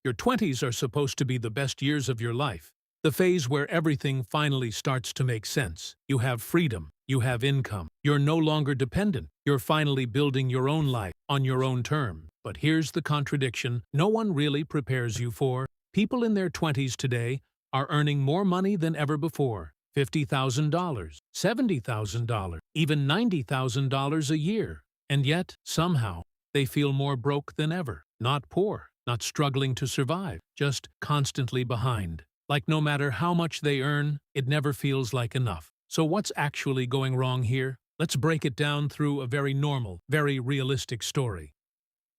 Your 20s are supposed to be the best years of your life. The phase where everything finally starts to make sense. You have freedom. You have income. You're no longer dependent. You're finally building your own life on your own terms. But here's the contradiction no one really prepares you for. People in their 20s today are earning more money than ever before. $50,000, $70,000, even $90,000 a year. And yet, somehow, they feel more broke than ever. Not poor, not struggling to survive, just constantly behind. Like no matter how much they earn, it never feels like enough. So what's actually going wrong here? Let's break it down through a very normal, very realistic story.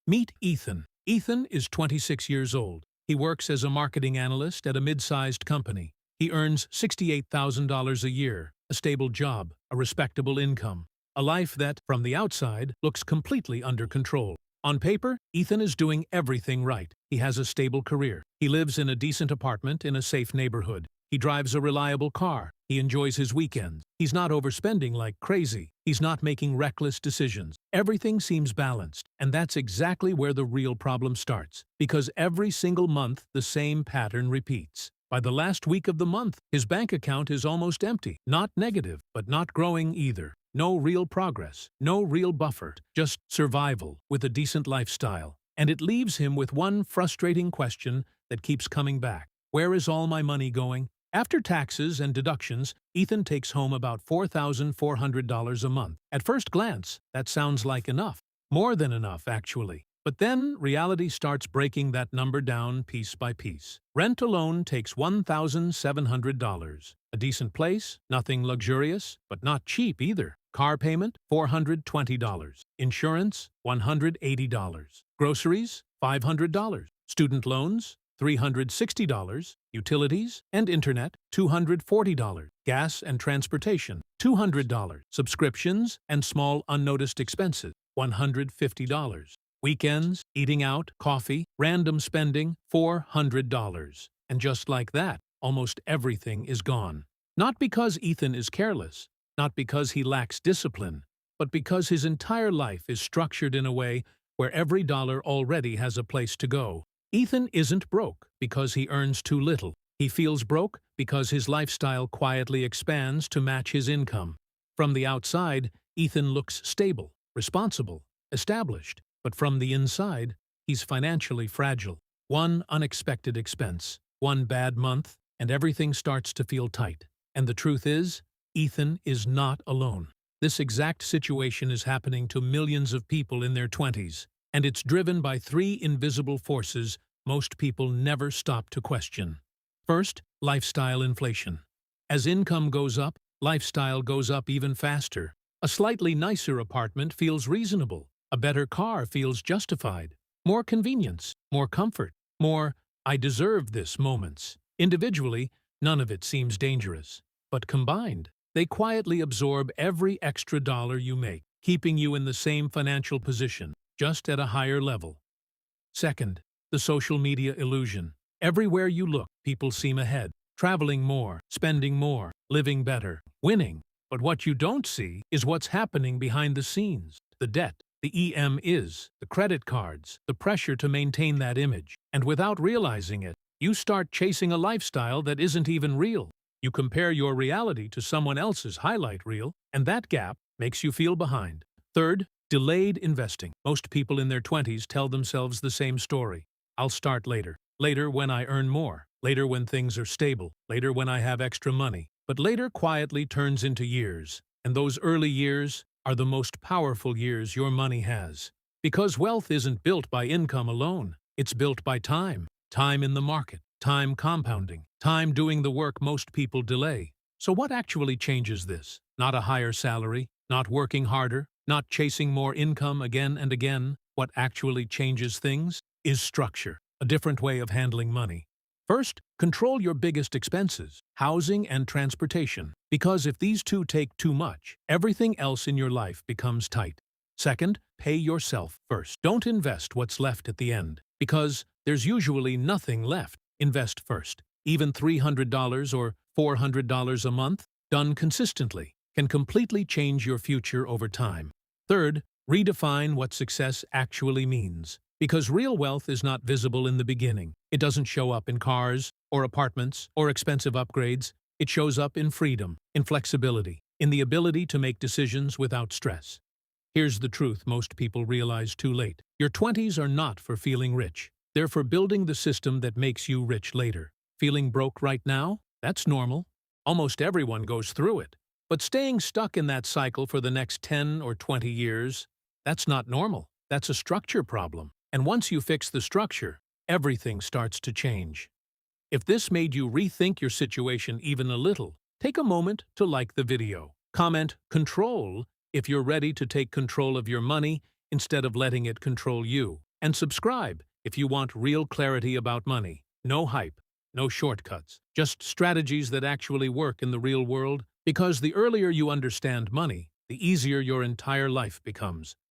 Meet Ethan. Ethan is 26 years old. He works as a marketing analyst at a mid-sized company. He earns $68,000 a year, a stable job, a respectable income, a life that, from the outside, looks completely under control. On paper, Ethan is doing everything right. He has a stable career. He lives in a decent apartment in a safe neighborhood. He drives a reliable car. He enjoys his weekends. He's not overspending like crazy. He's not making reckless decisions. Everything seems balanced, and that's exactly where the real problem starts. Because every single month, the same pattern repeats. By the last week of the month, his bank account is almost empty. Not negative, but not growing either. No real progress, no real buffer, just survival with a decent lifestyle. And it leaves him with one frustrating question that keeps coming back. Where is all my money going? After taxes and deductions, Ethan takes home about $4,400 a month. At first glance, that sounds like enough. More than enough, actually. But then reality starts breaking that number down piece by piece. Rent alone takes $1,700. A decent place, nothing luxurious, but not cheap either. Car payment, $420. Insurance, $180. Groceries, $500. Student loans, $360. Utilities and internet, $240. Gas and transportation, $200. Subscriptions and small unnoticed expenses, $150. Weekends, eating out, coffee, random spending, $400. And just like that, almost everything is gone. Not because Ethan is careless, not because he lacks discipline, but because his entire life is structured in a way where every dollar already has a place to go. Ethan isn't broke because he earns too little. He feels broke because his lifestyle quietly expands to match his income. From the outside, Ethan looks stable, responsible, established. But from the inside, he's financially fragile. One unexpected expense, one bad month, and everything starts to feel tight. And the truth is, Ethan is not alone. This exact situation is happening to millions of people in their 20s, and it's driven by three invisible forces most people never stop to question. First, lifestyle inflation. As income goes up, lifestyle goes up even faster. A slightly nicer apartment feels reasonable. A better car feels justified. More convenience, more comfort, more "I deserve this" moments. Individually, none of it seems dangerous. But combined, they quietly absorb every extra dollar you make, keeping you in the same financial position, just at a higher level. Second, the social media illusion. Everywhere you look, people seem ahead, traveling more, spending more, living better, winning. But what you don't see is what's happening behind the scenes. The debt, the EMIs, the credit cards, the pressure to maintain that image. And without realizing it, you start chasing a lifestyle that isn't even real. You compare your reality to someone else's highlight reel, and that gap makes you feel behind. Third, delayed investing. Most people in their 20s tell themselves the same story. I'll start later. Later when I earn more. Later when things are stable. Later when I have extra money. But later quietly turns into years. And those early years are the most powerful years your money has. Because wealth isn't built by income alone. It's built by time. Time in the market. Time compounding. Time doing the work most people delay. So what actually changes this? Not a higher salary. Not working harder. Not chasing more income again and again. What actually changes things is structure. A different way of handling money. First, control your biggest expenses, housing and transportation, because if these two take too much, everything else in your life becomes tight. Second, pay yourself first. Don't invest what's left at the end, because there's usually nothing left. Invest first. Even $300 or $400 a month, done consistently, can completely change your future over time. Third, redefine what success actually means. Because real wealth is not visible in the beginning. It doesn't show up in cars, or apartments, or expensive upgrades. It shows up in freedom, in flexibility, in the ability to make decisions without stress. Here's the truth most people realize too late. Your 20s are not for feeling rich. They're for building the system that makes you rich later. Feeling broke right now? That's normal. Almost everyone goes through it. But staying stuck in that cycle for the next 10 or 20 years, that's not normal. That's a structure problem. And once you fix the structure, everything starts to change. If this made you rethink your situation even a little, take a moment to like the video. Comment "Control" if you're ready to take control of your money instead of letting it control you. And subscribe if you want real clarity about money. No hype, no shortcuts, just strategies that actually work in the real world. Because the earlier you understand money, the easier your entire life becomes.